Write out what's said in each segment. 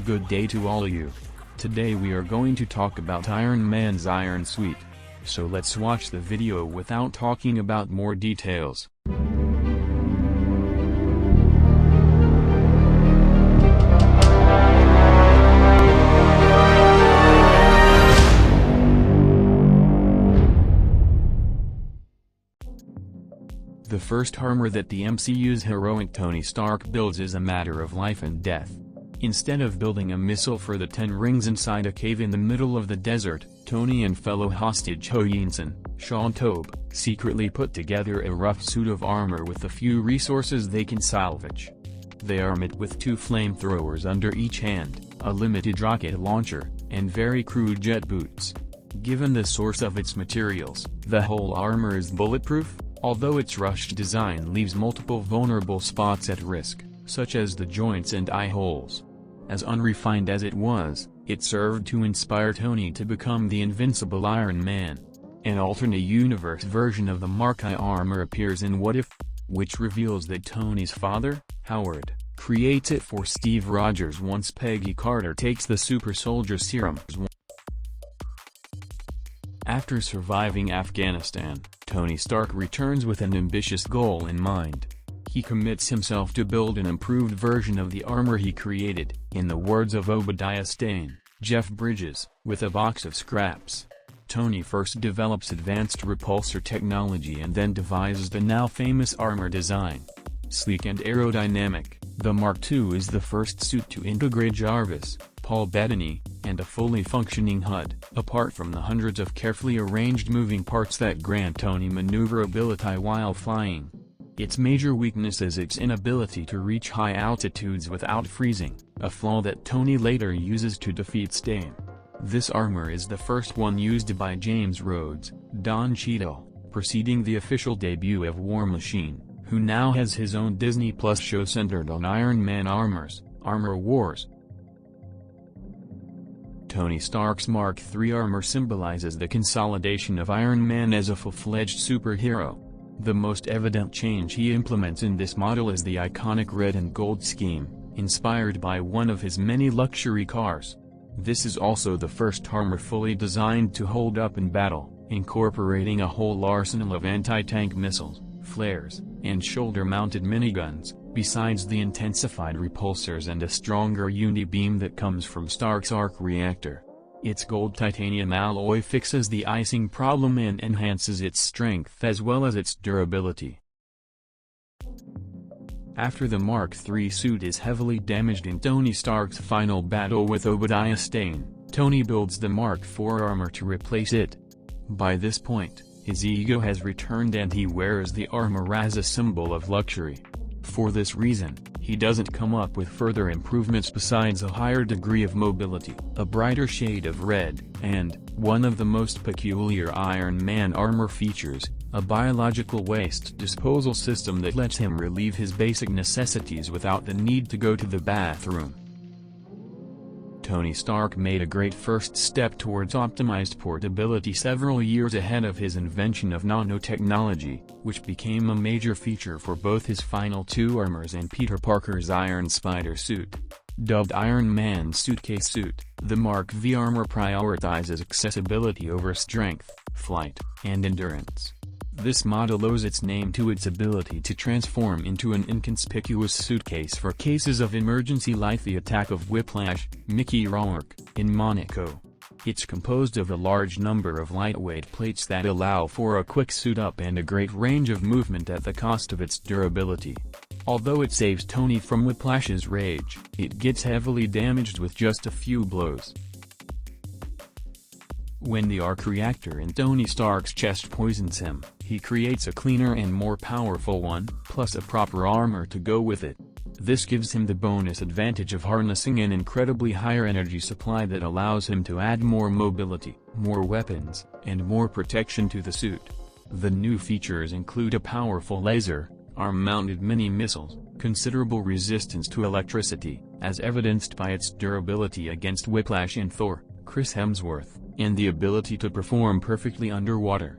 Good day to all of you. Today we are going to talk about Iron Man's Iron Suit. So let's watch the video without talking about more details. The first armor that the MCU's heroic Tony Stark builds is a matter of life and death. Instead of building a missile for the 10 Rings inside a cave in the middle of the desert, Tony and fellow hostage Ho Yinsen, Sean Tobe, secretly put together a rough suit of armor with the few resources they can salvage. They arm it with 2 flamethrowers under each hand, a limited rocket launcher, and very crude jet boots. Given the source of its materials, the whole armor is bulletproof, although its rushed design leaves multiple vulnerable spots at risk, such as the joints and eye holes. As unrefined as it was, it served to inspire Tony to become the invincible Iron Man. An alternate universe version of the Mark I armor appears in What If?, which reveals that Tony's father, Howard, creates it for Steve Rogers once Peggy Carter takes the super soldier serum. After surviving Afghanistan, Tony Stark returns with an ambitious goal in mind. He commits himself to build an improved version of the armor he created, in the words of Obadiah Stane, Jeff Bridges, with a box of scraps. Tony first develops advanced repulsor technology and then devises the now famous armor design. Sleek and aerodynamic, the Mark II is the first suit to integrate Jarvis, Paul Bettany, and a fully functioning HUD, apart from the hundreds of carefully arranged moving parts that grant Tony maneuverability while flying. Its major weakness is its inability to reach high altitudes without freezing, a flaw that Tony later uses to defeat Stane. This armor is the first one used by James Rhodes, Don Cheadle, preceding the official debut of War Machine, who now has his own Disney Plus show centered on Iron Man armors, Armor Wars. Tony Stark's Mark III armor symbolizes the consolidation of Iron Man as a full-fledged superhero. The most evident change he implements in this model is the iconic red and gold scheme, inspired by one of his many luxury cars. This is also the first armor fully designed to hold up in battle, incorporating a whole arsenal of anti-tank missiles, flares, and shoulder-mounted miniguns, besides the intensified repulsors and a stronger uni-beam that comes from Stark's arc reactor. Its gold titanium alloy fixes the icing problem and enhances its strength as well as its durability. After the Mark III suit is heavily damaged in Tony Stark's final battle with Obadiah Stane, Tony builds the Mark IV armor to replace it. By this point, his ego has returned and he wears the armor as a symbol of luxury. For this reason, he doesn't come up with further improvements besides a higher degree of mobility, a brighter shade of red, and, one of the most peculiar Iron Man armor features, a biological waste disposal system that lets him relieve his basic necessities without the need to go to the bathroom. Tony Stark made a great first step towards optimized portability several years ahead of his invention of nanotechnology, which became a major feature for both his final 2 armors and Peter Parker's Iron Spider suit. Dubbed Iron Man's suitcase suit, the Mark V armor prioritizes accessibility over strength, flight, and endurance. This model owes its name to its ability to transform into an inconspicuous suitcase for cases of emergency like the attack of Whiplash, Mickey Rourke, in Monaco. It's composed of a large number of lightweight plates that allow for a quick suit-up and a great range of movement at the cost of its durability. Although it saves Tony from Whiplash's rage, it gets heavily damaged with just a few blows. When the arc reactor in Tony Stark's chest poisons him, he creates a cleaner and more powerful one, plus a proper armor to go with it. This gives him the bonus advantage of harnessing an incredibly higher energy supply that allows him to add more mobility, more weapons, and more protection to the suit. The new features include a powerful laser, arm-mounted mini-missiles, considerable resistance to electricity, as evidenced by its durability against Whiplash and Thor, Chris Hemsworth, and the ability to perform perfectly underwater.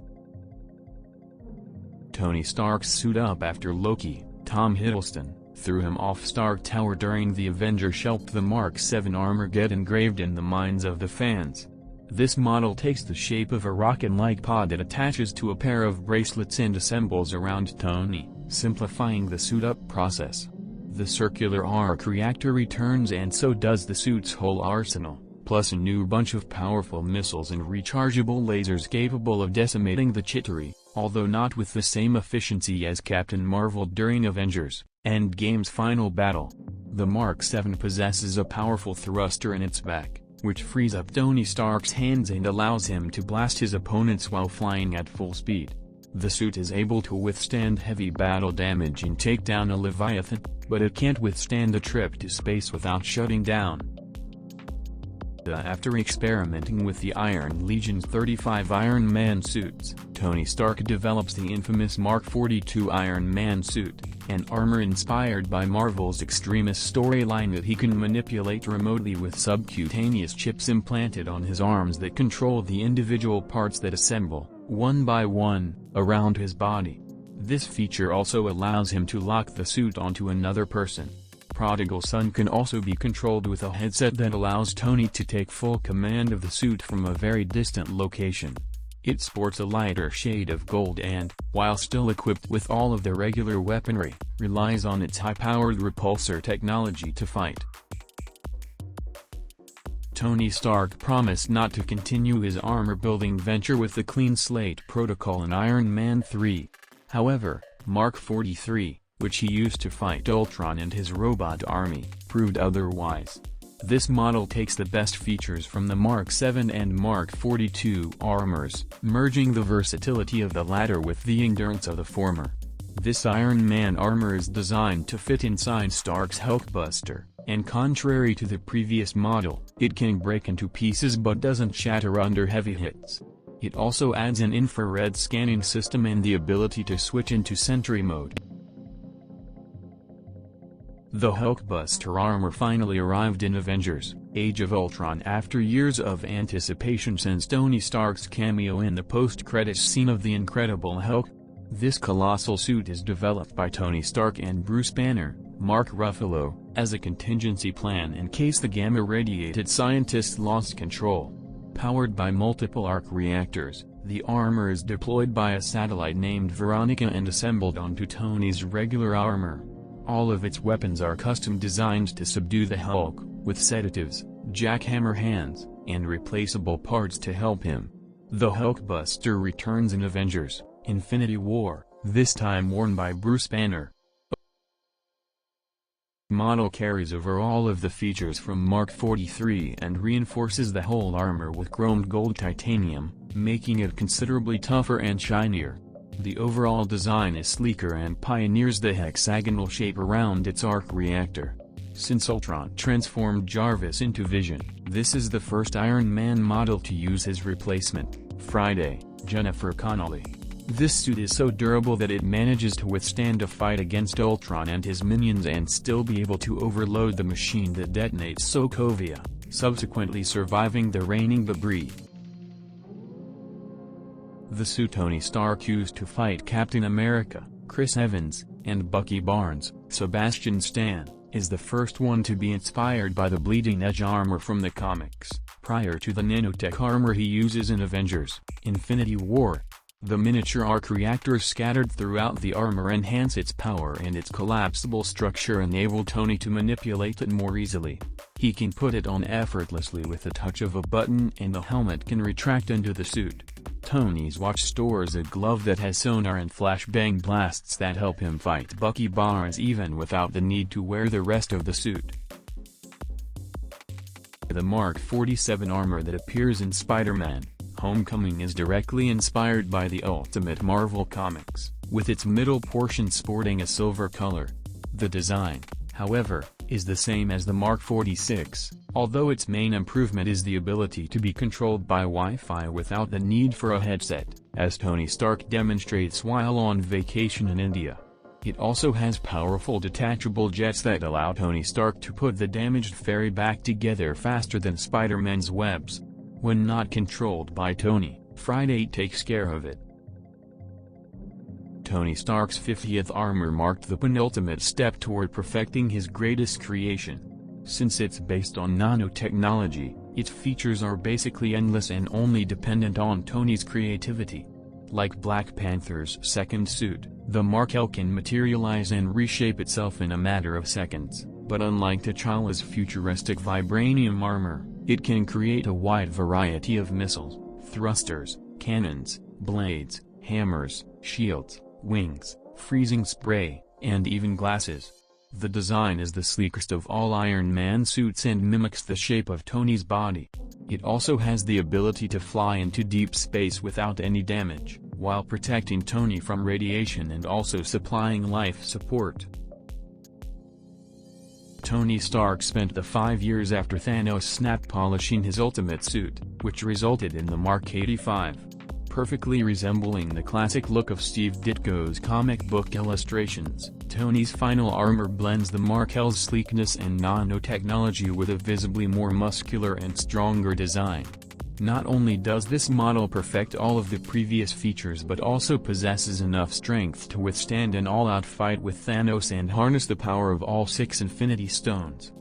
Tony Stark's suit up after Loki, Tom Hiddleston, threw him off Stark Tower during the Avengers helped the Mark VII armor get engraved in the minds of the fans. This model takes the shape of a rocket-like pod that attaches to a pair of bracelets and assembles around Tony, simplifying the suit-up process. The circular arc reactor returns and so does the suit's whole arsenal, plus a new bunch of powerful missiles and rechargeable lasers capable of decimating the Chitauri, although not with the same efficiency as Captain Marvel during Avengers Endgame's final battle. The Mark VII possesses a powerful thruster in its back, which frees up Tony Stark's hands and allows him to blast his opponents while flying at full speed. The suit is able to withstand heavy battle damage and take down a Leviathan, but it can't withstand a trip to space without shutting down. After experimenting with the Iron Legion's 35 Iron Man suits, Tony Stark develops the infamous Mark 42 Iron Man suit, an armor inspired by Marvel's Extremis storyline that he can manipulate remotely with subcutaneous chips implanted on his arms that control the individual parts that assemble, one by one, around his body. This feature also allows him to lock the suit onto another person. Prodigal Son can also be controlled with a headset that allows Tony to take full command of the suit from a very distant location. It sports a lighter shade of gold and, while still equipped with all of the regular weaponry, relies on its high-powered repulsor technology to fight. Tony Stark promised not to continue his armor-building venture with the Clean Slate protocol in Iron Man 3. However, Mark 43, which he used to fight Ultron and his robot army, proved otherwise. This model takes the best features from the Mark VII and Mark 42 armors, merging the versatility of the latter with the endurance of the former. This Iron Man armor is designed to fit inside Stark's Hulkbuster, and contrary to the previous model, it can break into pieces but doesn't shatter under heavy hits. It also adds an infrared scanning system and the ability to switch into Sentry mode. The Hulkbuster armor finally arrived in Avengers: Age of Ultron after years of anticipation since Tony Stark's cameo in the post-credits scene of The Incredible Hulk. This colossal suit is developed by Tony Stark and Bruce Banner, Mark Ruffalo, as a contingency plan in case the gamma-radiated scientists lost control. Powered by multiple arc reactors, the armor is deployed by a satellite named Veronica and assembled onto Tony's regular armor. All of its weapons are custom designed to subdue the Hulk, with sedatives, jackhammer hands, and replaceable parts to help him. The Hulkbuster returns in Avengers: Infinity War, this time worn by Bruce Banner. The model carries over all of the features from Mark 43 and reinforces the whole armor with chromed gold titanium, making it considerably tougher and shinier. The overall design is sleeker and pioneers the hexagonal shape around its arc reactor. Since Ultron transformed Jarvis into Vision, this is the first Iron Man model to use his replacement, Friday, Jennifer Connelly. This suit is so durable that it manages to withstand a fight against Ultron and his minions and still be able to overload the machine that detonates Sokovia, subsequently surviving the raining debris. The suit Tony Stark used to fight Captain America, Chris Evans, and Bucky Barnes, Sebastian Stan, is the first one to be inspired by the Bleeding Edge armor from the comics, prior to the nanotech armor he uses in Avengers: Infinity War. The miniature arc reactors scattered throughout the armor enhance its power, and its collapsible structure enable Tony to manipulate it more easily. He can put it on effortlessly with the touch of a button, and the helmet can retract into the suit. Tony's watch stores a glove that has sonar and flashbang blasts that help him fight Bucky Barnes even without the need to wear the rest of the suit. The Mark 47 armor that appears in Spider-Man: Homecoming is directly inspired by the Ultimate Marvel comics, with its middle portion sporting a silver color. The design, however, is the same as the Mark 46, although its main improvement is the ability to be controlled by Wi-Fi without the need for a headset, as Tony Stark demonstrates while on vacation in India. It also has powerful detachable jets that allow Tony Stark to put the damaged ferry back together faster than Spider-Man's webs. When not controlled by Tony, Friday takes care of it. Tony Stark's 50th armor marked the penultimate step toward perfecting his greatest creation. Since it's based on nanotechnology, its features are basically endless and only dependent on Tony's creativity. Like Black Panther's second suit, the Mark L can materialize and reshape itself in a matter of seconds, but unlike T'Challa's futuristic vibranium armor, it can create a wide variety of missiles, thrusters, cannons, blades, hammers, shields, wings, freezing spray, and even glasses. The design is the sleekest of all Iron Man suits and mimics the shape of Tony's body. It also has the ability to fly into deep space without any damage, while protecting Tony from radiation and also supplying life support. Tony Stark spent the 5 years after Thanos snapped polishing his ultimate suit, which resulted in the Mark 85. Perfectly resembling the classic look of Steve Ditko's comic book illustrations, Tony's final armor blends the Mark L's sleekness and nanotechnology with a visibly more muscular and stronger design. Not only does this model perfect all of the previous features but also possesses enough strength to withstand an all-out fight with Thanos and harness the power of all 6 Infinity Stones.